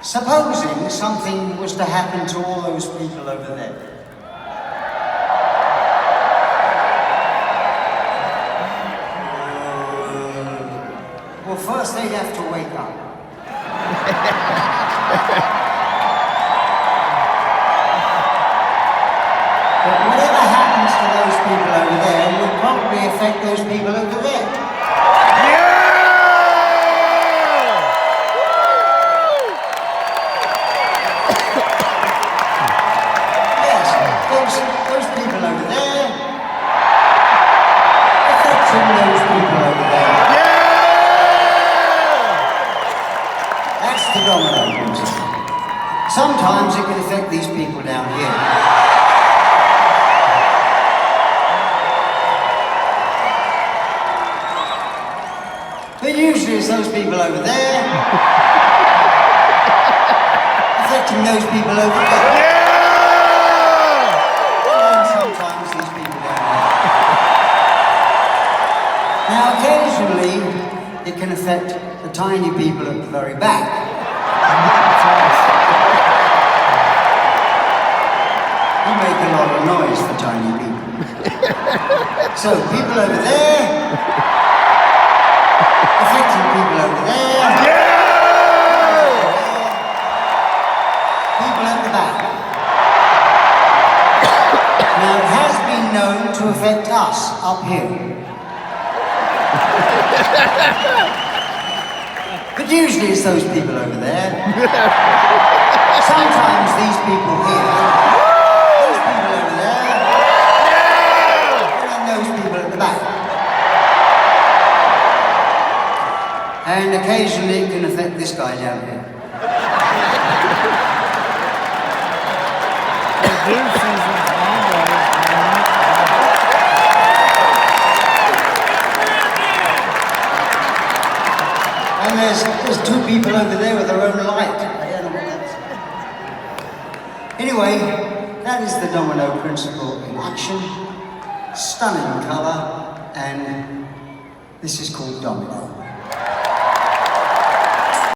Supposing something was to happen to all those people over there. Well, first they'd have to wake up. But whatever happens to those people over there will probably affect those people over there. Those people over there, affecting those people over there. That's the domino principle. Sometimes it can affect these people down here. But usually it's those people over there, affecting those people over there. Now, occasionally, it can affect the tiny people at the very back. You make a lot of noise for tiny people. So, people over there, affecting people over there, people at the back. Now, it has been known to affect us up here. But usually it's those people over there. Sometimes these people here, those people over there, and then those people at the back. And occasionally it can affect this guy down here. And there's two people over there with their own light. I don't know what that's. Anyway, that is the domino principle in action. Stunning colour, and this is called Domino.